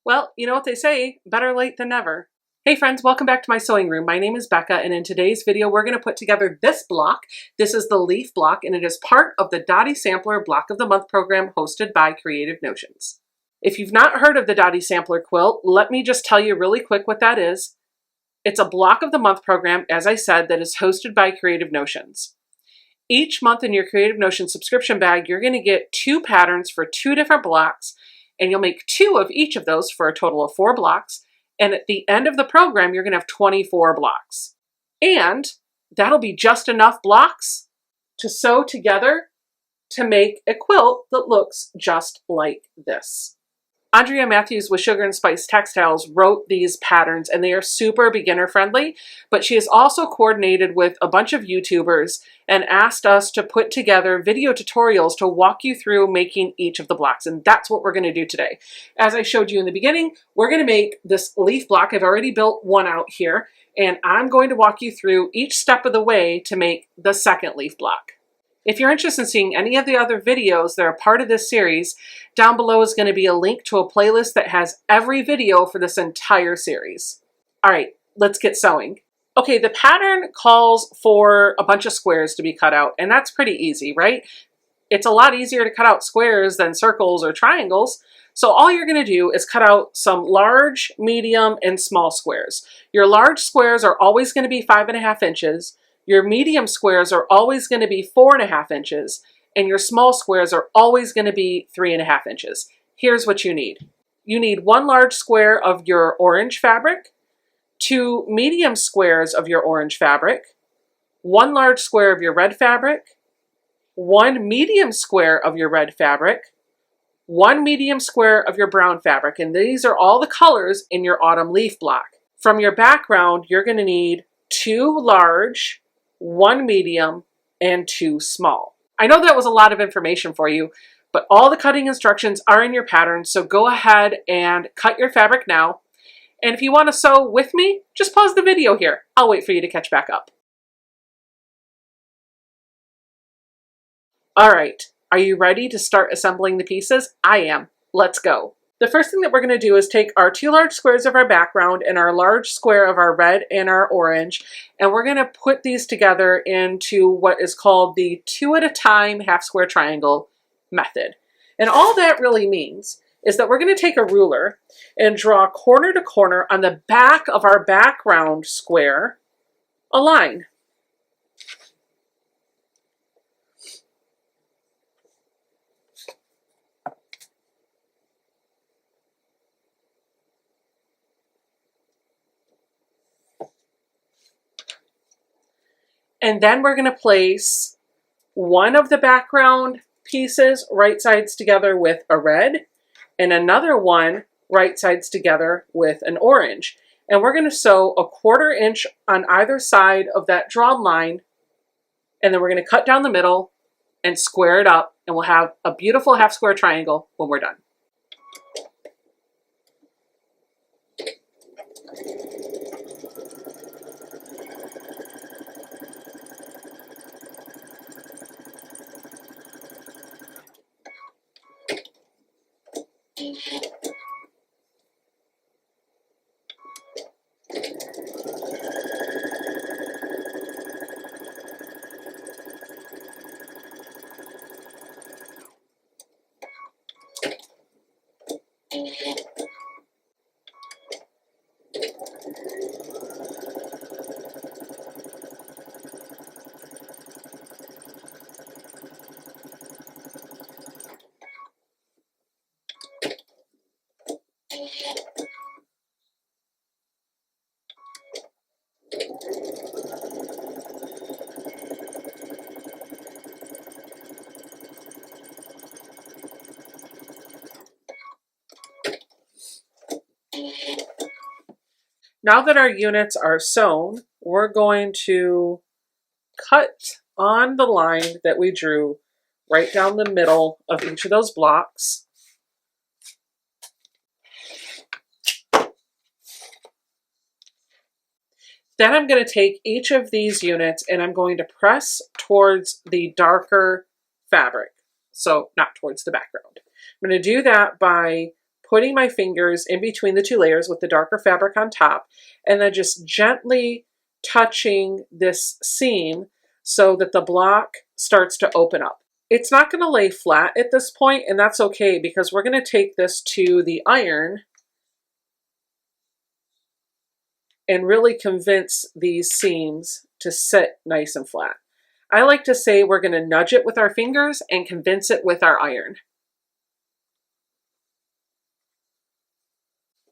Well, you know what they say, better late than never. Hey friends, welcome back to my sewing room. My name is Becca, and in today's video, we're going to put together this block. This is the leaf block, and it is part of the Dotty Sampler Block of the Month program hosted by Creative Notions. If you've not heard of the Dotty Sampler quilt, let me just tell you really quick what that is. It's a Block of the Month program, as I said, that is hosted by Creative Notions. Each month in your Creative Notions subscription bag, you're going to get 2 patterns for 2 different blocks, and you'll make 2 of each of those for a total of 4 blocks. And at the end of the program, you're going to have 24 blocks. And that'll be just enough blocks to sew together to make a quilt that looks just like this. Andrea Matthews with Sugar and Spice Textiles wrote these patterns, and they are super beginner friendly, but she has also coordinated with a bunch of YouTubers and asked us to put together video tutorials to walk you through making each of the blocks, and that's what we're going to do today. As I showed you in the beginning, we're going to make this leaf block. I've already built one out here, and I'm going to walk you through each step of the way to make the second leaf block. If you're interested in seeing any of the other videos that are part of this series, down below is going to be a link to a playlist that has every video for this entire series. All right, let's get sewing. Okay, the pattern calls for a bunch of squares to be cut out, and that's pretty easy, right? It's a lot easier to cut out squares than circles or triangles. So all you're going to do is cut out some large, medium, and small squares. Your large squares are always going to be 5.5 inches. Your medium squares are always going to be 4.5 inches, and your small squares are always going to be 3.5 inches. Here's what you need. You need 1 large square of your orange fabric, 2 medium squares of your orange fabric, 1 large square of your red fabric, 1 medium square of your red fabric, 1 medium square of your brown fabric, and these are all the colors in your autumn leaf block. From your background, you're going to need 2 large, 1 medium, and 2 small. I know that was a lot of information for you, but all the cutting instructions are in your pattern, so go ahead and cut your fabric now. And if you want to sew with me, just pause the video here. I'll wait for you to catch back up. All right, are you ready to start assembling the pieces? I am. Let's go. The first thing that we're going to do is take our 2 large squares of our background and our large square of our red and our orange, and we're going to put these together into what is called the 2 at a time half square triangle method. And all that really means is that we're going to take a ruler and draw corner to corner on the back of our background square a line. And then we're going to place one of the background pieces right sides together with a red and another one right sides together with an orange. And we're going to sew a 1/4 inch on either side of that drawn line, and then we're going to cut down the middle and square it up, and we'll have a beautiful half square triangle when we're done. Now that our units are sewn, we're going to cut on the line that we drew right down the middle of each of those blocks. Then I'm going to take each of these units and I'm going to press towards the darker fabric. So not towards the background. I'm going to do that by putting my fingers in between the two layers with the darker fabric on top, and then just gently touching this seam so that the block starts to open up. It's not going to lay flat at this point, and that's okay because we're going to take this to the iron and really convince these seams to sit nice and flat. I like to say we're going to nudge it with our fingers and convince it with our iron.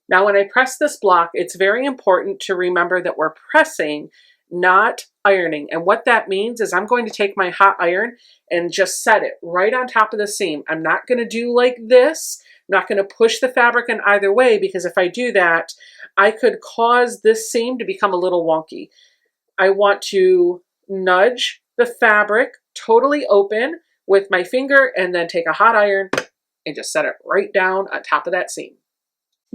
Now, when I press this block, it's very important to remember that we're pressing, not ironing. And what that means is I'm going to take my hot iron and just set it right on top of the seam. I'm not going to do like this. I'm not going to push the fabric in either way, because if I do that, I could cause this seam to become a little wonky. I want to nudge the fabric totally open with my finger and then take a hot iron and just set it right down on top of that seam.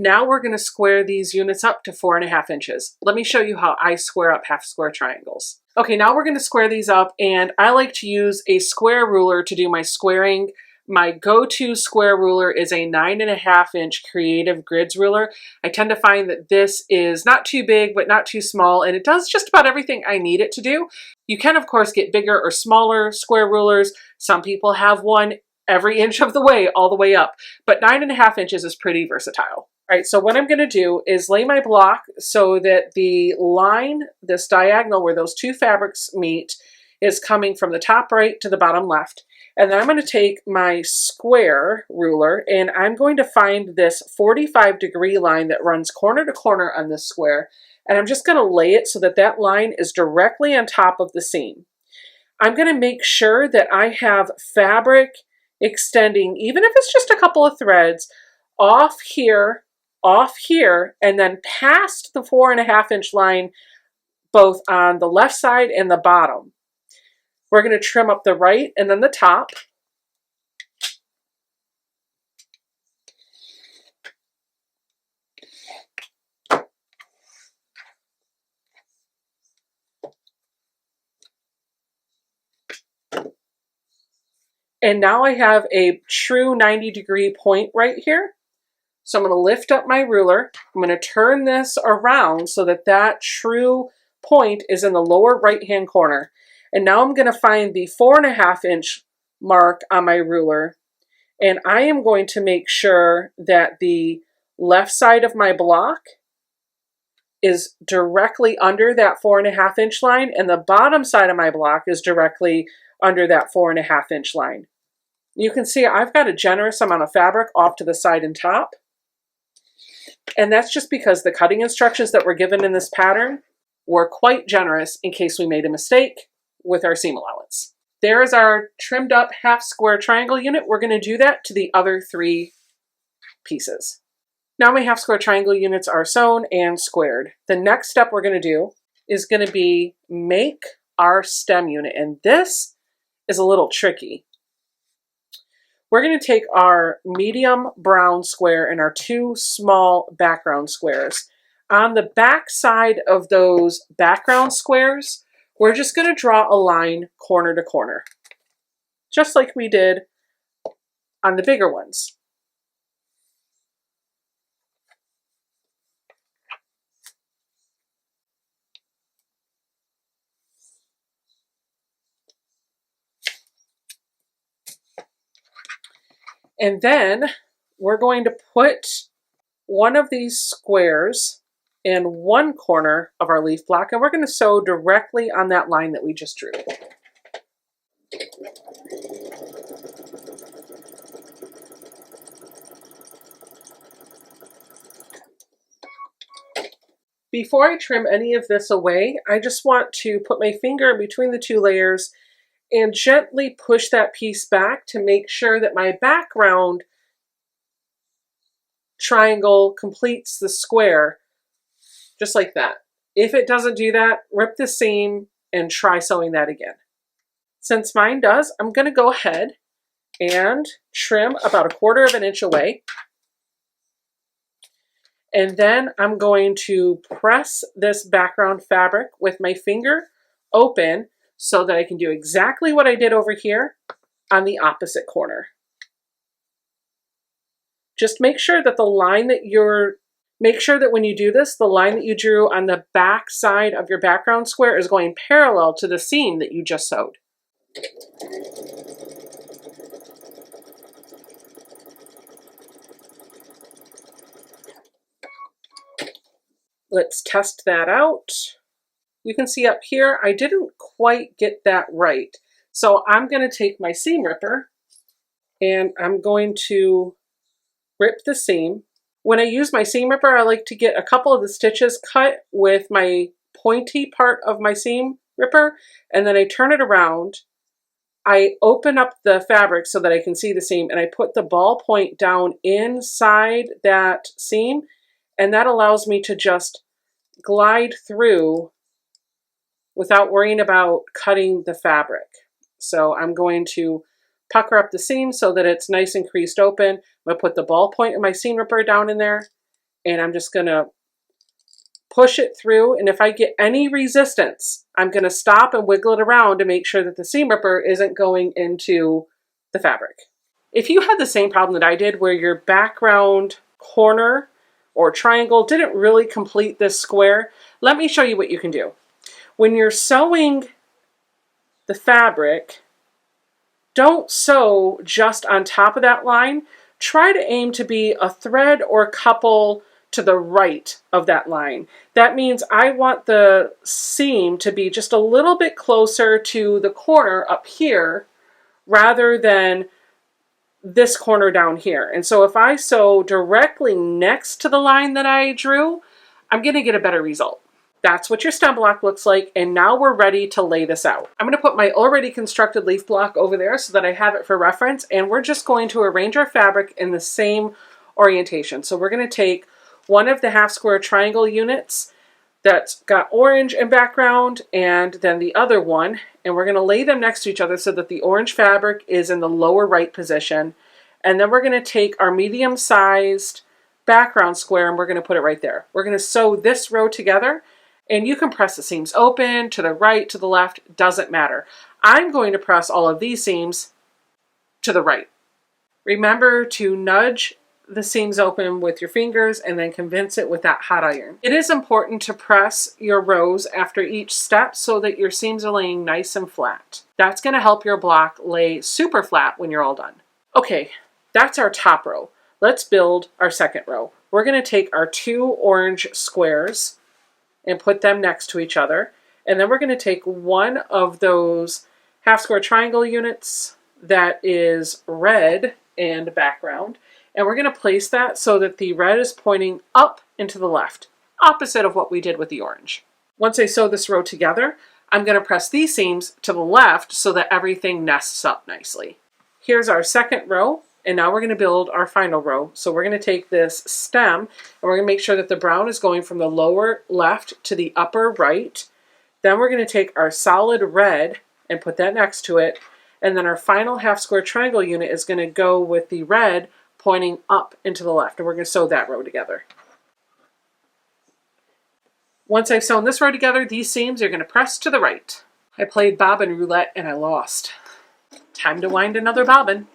Now we're going to square these units up to 4.5 inches. Let me show you how I square up half square triangles. Okay, now we're going to square these up, and I like to use a square ruler to do my squaring. My go-to square ruler is a 9.5 inch Creative Grids ruler. I tend to find that this is not too big, but not too small, and it does just about everything I need it to do. You can, of course, get bigger or smaller square rulers. Some people have one every inch of the way, all the way up, but 9.5 inches is pretty versatile. All right, so what I'm going to do is lay my block so that the line, this diagonal where those two fabrics meet, is coming from the top right to the bottom left. And then I'm going to take my square ruler and I'm going to find this 45-degree line that runs corner to corner on this square. And I'm just going to lay it so that that line is directly on top of the seam. I'm going to make sure that I have fabric extending, even if it's just a couple of threads, off here, and then past the 4.5 inch line, both on the left side and the bottom. We're going to trim up the right and then the top. And now I have a true 90-degree point right here. So I'm going to lift up my ruler. I'm going to turn this around so that that true point is in the lower right-hand corner. And now I'm going to find the 4.5 inch mark on my ruler. And I am going to make sure that the left side of my block is directly under that 4.5 inch line, and the bottom side of my block is directly under that 4.5 inch line. You can see I've got a generous amount of fabric off to the side and top. And that's just because the cutting instructions that were given in this pattern were quite generous in case we made a mistake with our seam allowance. There is our trimmed up half square triangle unit. We're going to do that to the other 3 pieces. Now my half square triangle units are sewn and squared. The next step we're going to do is going to be make our stem unit. And this is a little tricky. We're going to take our medium brown square and our 2 small background squares. On the back side of those background squares, we're just going to draw a line corner to corner, just like we did on the bigger ones. And then we're going to put one of these squares in one corner of our leaf block, and we're going to sew directly on that line that we just drew. Before I trim any of this away, I just want to put my finger in between the 2 layers and gently push that piece back to make sure that my background triangle completes the square, just like that. If it doesn't do that, rip the seam and try sewing that again. Since mine does, I'm going to go ahead and trim about 1/4 inch away. And then I'm going to press this background fabric with my finger open so that I can do exactly what I did over here on the opposite corner. Just make sure that make sure that when you do this, the line that you drew on the back side of your background square is going parallel to the seam that you just sewed. Let's test that out. You can see up here, I didn't quite get that right. So I'm going to take my seam ripper and I'm going to rip the seam. When I use my seam ripper, I like to get a couple of the stitches cut with my pointy part of my seam ripper, and then I turn it around. I open up the fabric so that I can see the seam, and I put the ball point down inside that seam, and that allows me to just glide through without worrying about cutting the fabric. So I'm going to pucker up the seam so that it's nice and creased open. I'm going to put the ball point of my seam ripper down in there, and I'm just going to push it through. And if I get any resistance, I'm going to stop and wiggle it around to make sure that the seam ripper isn't going into the fabric. If you had the same problem that I did, where your background corner or triangle didn't really complete this square, let me show you what you can do. When you're sewing the fabric, don't sew just on top of that line. Try to aim to be a thread or a couple to the right of that line. That means I want the seam to be just a little bit closer to the corner up here rather than this corner down here. And so if I sew directly next to the line that I drew, I'm going to get a better result. That's what your stem block looks like, and now we're ready to lay this out. I'm going to put my already constructed leaf block over there so that I have it for reference, and we're just going to arrange our fabric in the same orientation. So we're going to take one of the half square triangle units that's got orange in background, and then the other one, and we're going to lay them next to each other so that the orange fabric is in the lower right position. And then we're going to take our medium-sized background square and we're going to put it right there. We're going to sew this row together. And you can press the seams open, to the right, to the left, doesn't matter. I'm going to press all of these seams to the right. Remember to nudge the seams open with your fingers and then convince it with that hot iron. It is important to press your rows after each step so that your seams are laying nice and flat. That's going to help your block lay super flat when you're all done. Okay, that's our top row. Let's build our second row. We're going to take our two orange squares and put them next to each other. And then we're going to take one of those half square triangle units that is red and background, and we're going to place that so that the red is pointing up and to the left, opposite of what we did with the orange. Once I sew this row together, I'm going to press these seams to the left so that everything nests up nicely. Here's our second row. And now we're going to build our final row. So we're going to take this stem and we're going to make sure that the brown is going from the lower left to the upper right. Then we're going to take our solid red and put that next to it. And then our final half square triangle unit is going to go with the red pointing up into the left. And we're going to sew that row together. Once I've sewn this row together, these seams are going to press to the right. I played bobbin roulette and I lost. Time to wind another bobbin.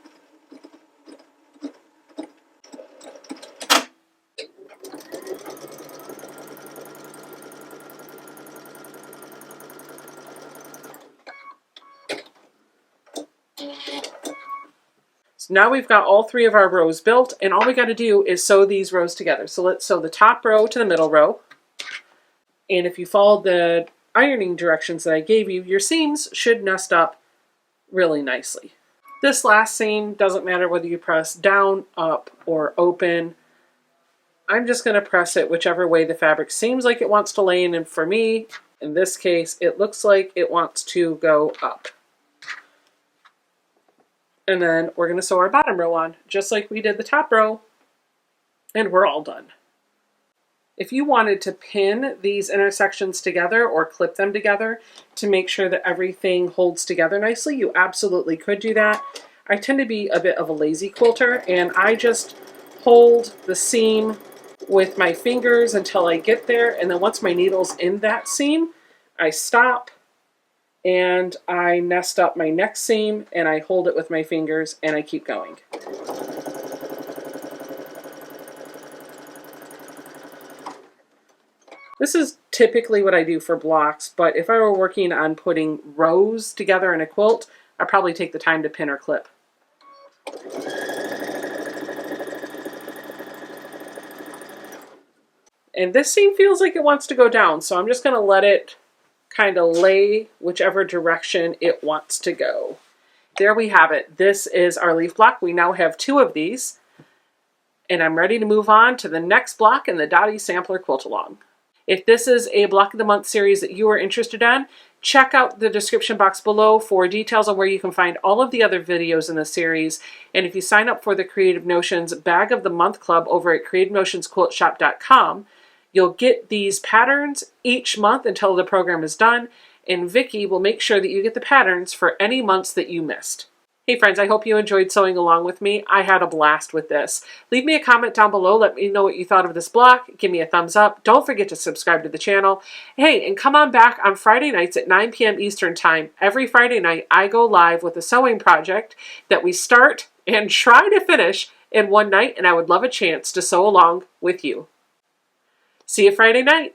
So now we've got all three of our rows built, and all we got to do is sew these rows together. So let's sew the top row to the middle row. And if you follow the ironing directions that I gave you, your seams should nest up really nicely. This last seam doesn't matter whether you press down, up, or open. I'm just going to press it whichever way the fabric seems like it wants to lay in, and for me, in this case, it looks like it wants to go up. And then we're going to sew our bottom row on, just like we did the top row, and we're all done. If you wanted to pin these intersections together or clip them together to make sure that everything holds together nicely, you absolutely could do that. I tend to be a bit of a lazy quilter, and I just hold the seam with my fingers until I get there, and then once my needle's in that seam, I stop and I nest up my next seam and I hold it with my fingers and I keep going. This is typically what I do for blocks, but if I were working on putting rows together in a quilt, I'd probably take the time to pin or clip. And this seam feels like it wants to go down, so I'm just going to let it kind of lay whichever direction it wants to go. There we have it. This is our leaf block. We now have 2 of these, and I'm ready to move on to the next block in the Dotty Sampler Quilt Along. If this is a Block of the Month series that you are interested in, check out the description box below for details on where you can find all of the other videos in the series. And if you sign up for the Creative Notions Bag of the Month Club over at creativenotionsquiltshop.com, you'll get these patterns each month until the program is done, and Vicki will make sure that you get the patterns for any months that you missed. Hey friends, I hope you enjoyed sewing along with me. I had a blast with this. Leave me a comment down below. Let me know what you thought of this block. Give me a thumbs up. Don't forget to subscribe to the channel. Hey, and come on back on Friday nights at 9 p.m. Eastern Time. Every Friday night, I go live with a sewing project that we start and try to finish in one night, and I would love a chance to sew along with you. See you Friday night.